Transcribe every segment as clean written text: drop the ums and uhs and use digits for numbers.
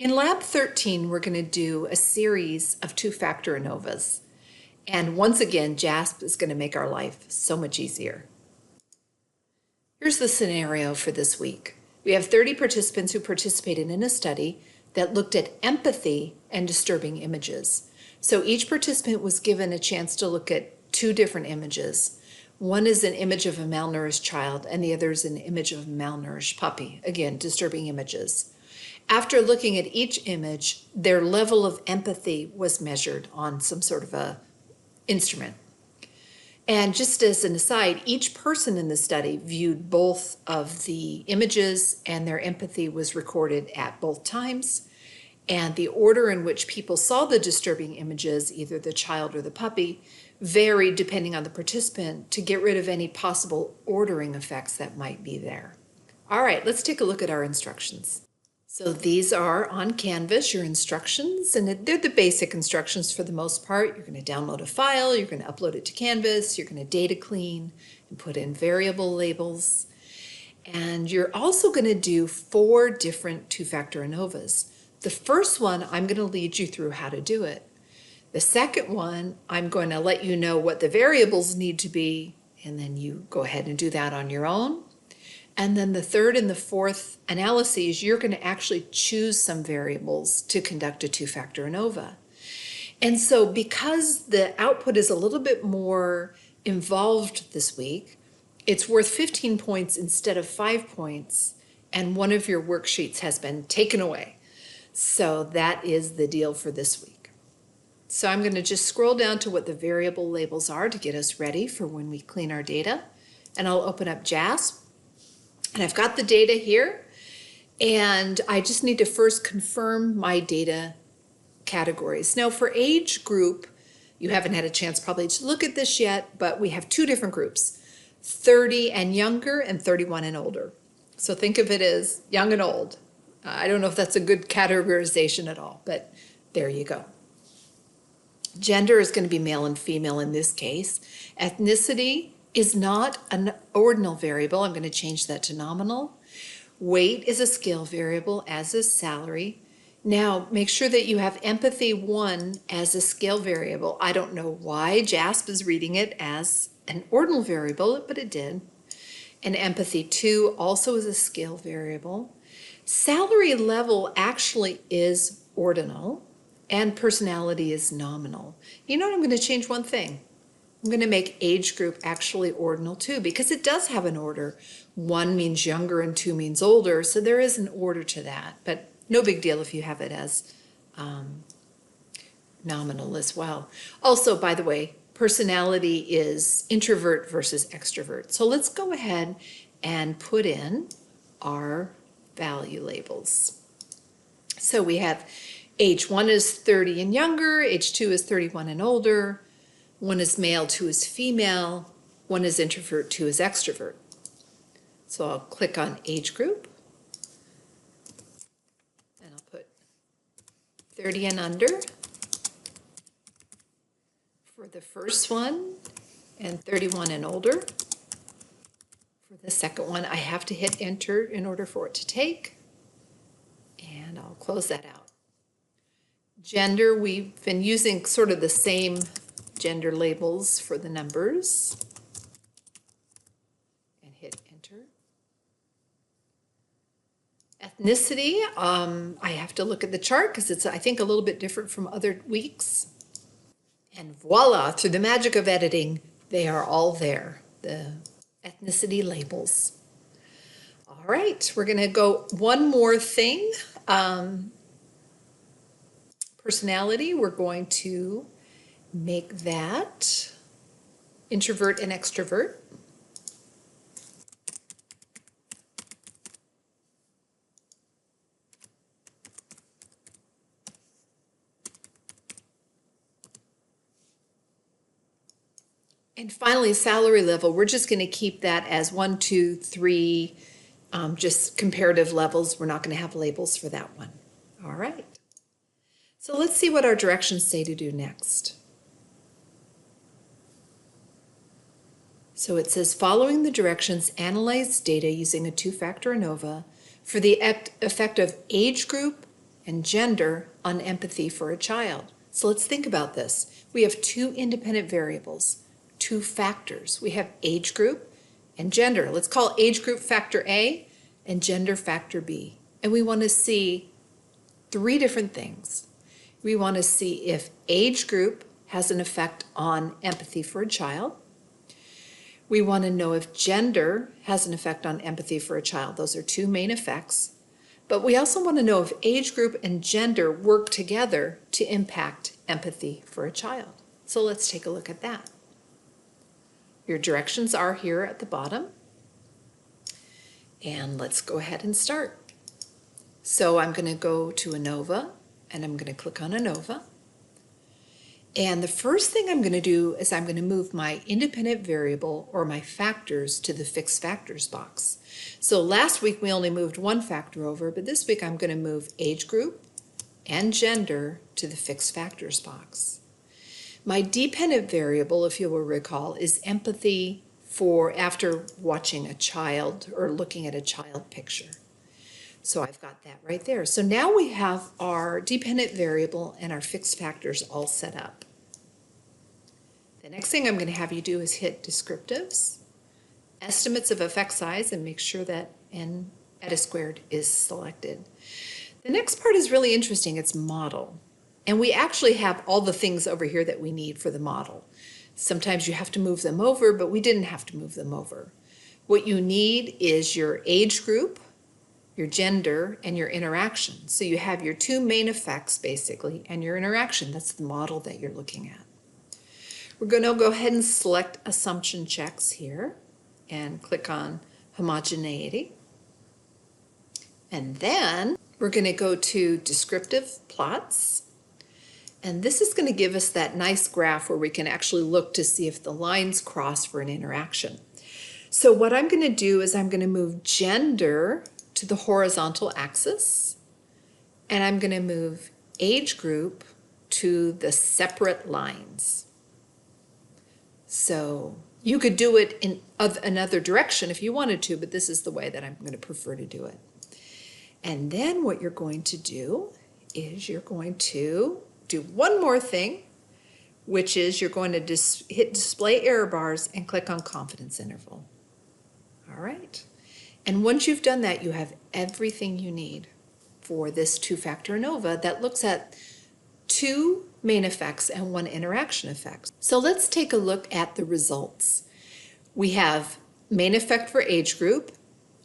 In Lab 13, we're going to do a series of two-factor ANOVAs. And once again, JASP is going to make our life so much easier. Here's the scenario for this week. We have 30 participants who participated in a study that looked at empathy and disturbing images. So each participant was given a chance to look at two different images. One is an image of a malnourished child, and the other is an image of a malnourished puppy. Again, disturbing images. After looking at each image, their level of empathy was measured on some sort of a instrument. And just as an aside, each person in the study viewed both of the images, and their empathy was recorded at both times. And the order in which people saw the disturbing images, either the child or the puppy, varied depending on the participant to get rid of any possible ordering effects that might be there. All right, let's take a look at our instructions. So these are on Canvas, your instructions, and they're the basic instructions for the most part. You're going to download a file, you're going to upload it to Canvas, you're going to data clean and put in variable labels. And you're also going to do 4 different two-factor ANOVAs. The first one, I'm going to lead you through how to do it. The second one, I'm going to let you know what the variables need to be, and then you go ahead and do that on your own. And then the third and the fourth analyses, you're going to actually choose some variables to conduct a two-factor ANOVA. And so because the output is a little bit more involved this week, it's worth 15 points instead of 5 points, and one of your worksheets has been taken away. So that is the deal for this week. So I'm going to just scroll down to what the variable labels are to get us ready for when we clean our data. And I'll open up JASP. And I've got the data here. And I just need to first confirm my data categories. Now for age group, you haven't had a chance probably to look at this yet, but we have 2 different groups, 30 and younger and 31 and older. So think of it as young and old. I don't know if that's a good categorization at all, but there you go. Gender is going to be male and female in this case. Ethnicity is not an ordinal variable. I'm going to change that to nominal. Weight is a scale variable, as is salary. Now, make sure that you have empathy 1 as a scale variable. I don't know why JASP is reading it as an ordinal variable, but it did. And empathy 2 also is a scale variable. Salary level actually is ordinal, and personality is nominal. You know what? I'm going to change one thing. I'm going to make age group actually ordinal too, because it does have an order. 1 means younger and 2 means older, so there is an order to that, but no big deal if you have it as nominal as well. Also, by the way, personality is introvert versus extrovert. So let's go ahead and put in our value labels. So we have age 1 is 30 and younger, age 2 is 31 and older, 1 is male, 2 is female, 1 is introvert, 2 is extrovert. So I'll click on age group, and I'll put 30 and under for the first one, and 31 and older for the second one. I have to hit enter in order for it to take, and I'll close that out. Gender, we've been using sort of the same gender labels for the numbers, and hit enter. Ethnicity, I have to look at the chart because it's, I think, a little bit different from other weeks. And voila, through the magic of editing, they are all there, the ethnicity labels. All right, we're going to go one more thing. Personality, we're going to make that introvert and extrovert. And finally, salary level, we're just going to keep that as 1, 2, 3, just comparative levels. We're not going to have labels for that one. All right. So let's see what our directions say to do next. So it says, following the directions, analyze data using a two-factor ANOVA for the effect of age group and gender on empathy for a child. So let's think about this. We have two independent variables, two factors. We have age group and gender. Let's call age group factor A and gender factor B. And we want to see three different things. We want to see if age group has an effect on empathy for a child. We want to know if gender has an effect on empathy for a child. Those are two main effects. But we also want to know if age group and gender work together to impact empathy for a child. So let's take a look at that. Your directions are here at the bottom. And let's go ahead and start. So I'm going to go to Anova, and I'm going to click on Anova. And the first thing I'm going to do is I'm going to move my independent variable or my factors to the fixed factors box. So last week we only moved one factor over, but this week I'm going to move age group and gender to the fixed factors box. My dependent variable, if you will recall, is empathy for after watching a child or looking at a child picture. So I've got that right there. So now we have our dependent variable and our fixed factors all set up. The next thing I'm going to have you do is hit descriptives, estimates of effect size, and make sure that n eta squared is selected. The next part is really interesting. It's model. And we actually have all the things over here that we need for the model. Sometimes you have to move them over, but we didn't have to move them over. What you need is your age group, your gender, and your interaction. So you have your two main effects, basically, and your interaction. That's the model that you're looking at. We're going to go ahead and select assumption checks here and click on homogeneity. And then we're going to go to descriptive plots. And this is going to give us that nice graph where we can actually look to see if the lines cross for an interaction. So what I'm going to do is I'm going to move gender to the horizontal axis, and I'm going to move age group to the separate lines. So you could do it in another direction if you wanted to, but this is the way that I'm going to prefer to do it. And then what you're going to do is you're going to do one more thing, which is you're going to hit display error bars and click on confidence interval. All right. And once you've done that, you have everything you need for this two-factor ANOVA that looks at two main effects and one interaction effect. So let's take a look at the results. We have main effect for age group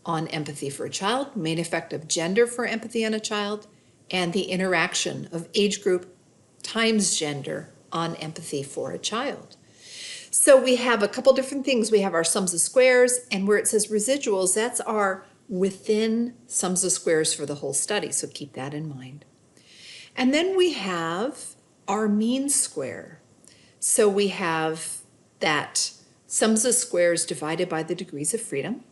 on empathy for a child, main effect of gender for empathy on a child, and the interaction of age group times gender on empathy for a child. So we have a couple different things. We have our sums of squares, and where it says residuals, that's our within sums of squares for the whole study, so keep that in mind. And then we have our mean square. So we have that sums of squares divided by the degrees of freedom.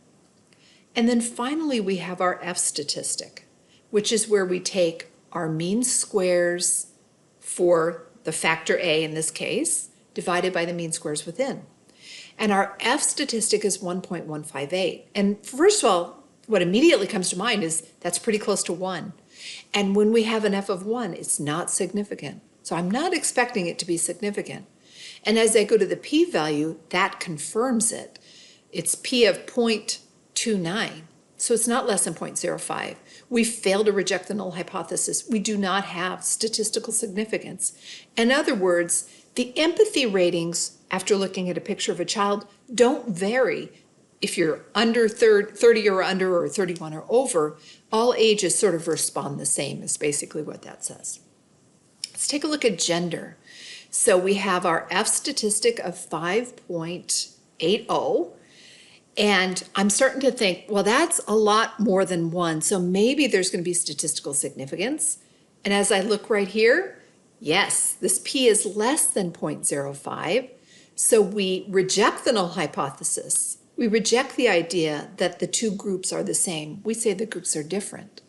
And then finally we have our F statistic, which is where we take our mean squares for the factor A in this case, divided by the mean squares within. And our F statistic is 1.158. And first of all, what immediately comes to mind is that's pretty close to 1. And when we have an F of 1, it's not significant. So I'm not expecting it to be significant. And as I go to the p-value, that confirms it. It's p of 0.29, so it's not less than 0.05. We fail to reject the null hypothesis. We do not have statistical significance. In other words, the empathy ratings after looking at a picture of a child don't vary. If you're under 30 or under or 31 or over, all ages sort of respond the same is basically what that says. Let's take a look at gender. So we have our F statistic of 5.80, and I'm starting to think, well, that's a lot more than 1, so maybe there's going to be statistical significance. And as I look right here, yes, this p is less than 0.05, so we reject the null hypothesis. We reject the idea that the two groups are the same. We say the groups are different.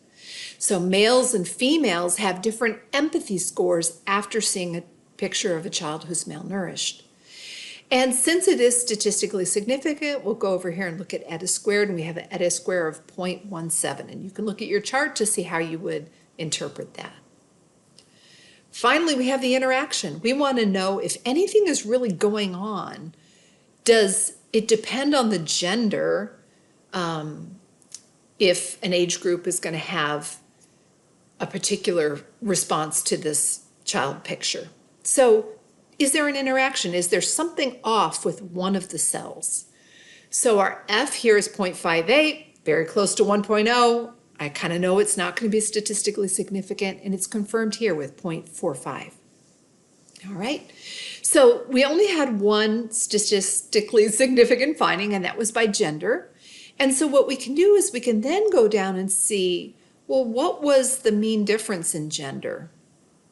So males and females have different empathy scores after seeing a picture of a child who's malnourished. And since it is statistically significant, we'll go over here and look at eta squared, and we have an eta square of 0.17. And you can look at your chart to see how you would interpret that. Finally, we have the interaction. We want to know if anything is really going on. Does it depend on the gender if an age group is going to have a particular response to this child picture? So is there an interaction? Is there something off with one of the cells? So our F here is 0.58, very close to 1.0. I kind of know it's not going to be statistically significant, and it's confirmed here with 0.45. All right, so we only had one statistically significant finding, and that was by gender. And so what we can do is we can then go down and see, well, what was the mean difference in gender?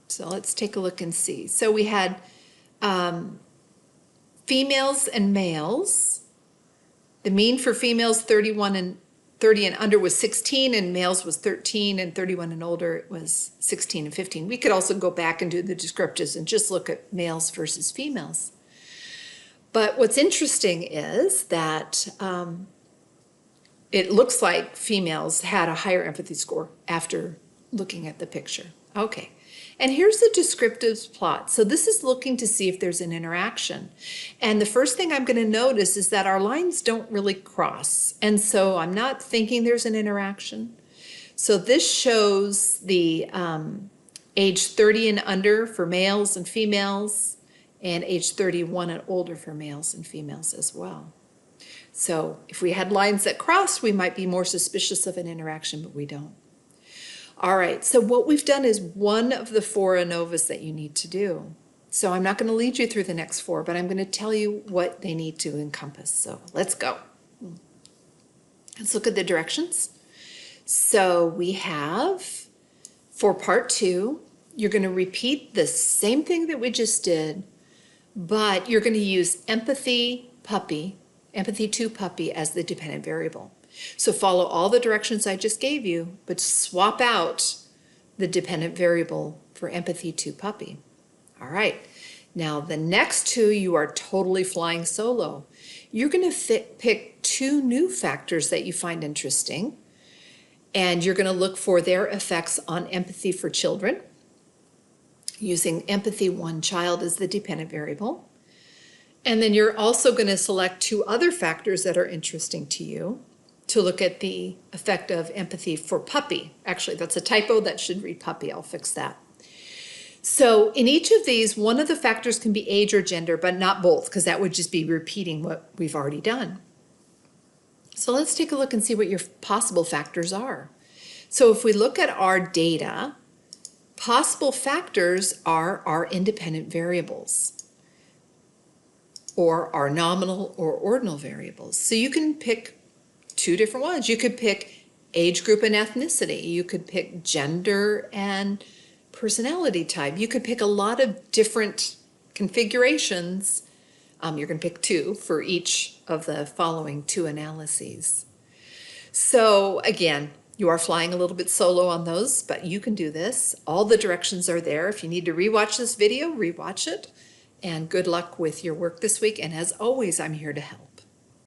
So let's take a look and see. So we had females and males. The mean for females 30 and under was 16, and males was 13, and 31 and older it was 16 and 15. We could also go back and do the descriptives and just look at males versus females. But what's interesting is that it looks like females had a higher empathy score after looking at the picture. Okay, and here's the descriptive plot. So this is looking to see if there's an interaction. And the first thing I'm going to notice is that our lines don't really cross. And so I'm not thinking there's an interaction. So this shows the age 30 and under for males and females, and age 31 and older for males and females as well. So if we had lines that crossed, we might be more suspicious of an interaction, but we don't. All right, so what we've done is one of the 4 ANOVAs that you need to do. So I'm not going to lead you through the next 4, but I'm going to tell you what they need to encompass. So let's go. Let's look at the directions. So we have, for part 2, you're going to repeat the same thing that we just did, but you're going to use empathy to puppy as the dependent variable. So follow all the directions I just gave you, but swap out the dependent variable for empathy to puppy. All right, now the next 2, you are totally flying solo. You're going to pick 2 new factors that you find interesting, and you're going to look for their effects on empathy for children, using empathy 1 child as the dependent variable. And then you're also going to select 2 other factors that are interesting to you to look at the effect of empathy for puppy. Actually, that's a typo. That should read puppy. I'll fix that. So in each of these, one of the factors can be age or gender, but not both, because that would just be repeating what we've already done. So let's take a look and see what your possible factors are. So if we look at our data, possible factors are our independent variables, or our nominal or ordinal variables. So you can pick 2 different ones. You could pick age group and ethnicity. You could pick gender and personality type. You could pick a lot of different configurations. You're going to pick 2 for each of the following 2 analyses. So again, you are flying a little bit solo on those, but you can do this. All the directions are there. If you need to rewatch this video, rewatch it. And good luck with your work this week. And as always, I'm here to help.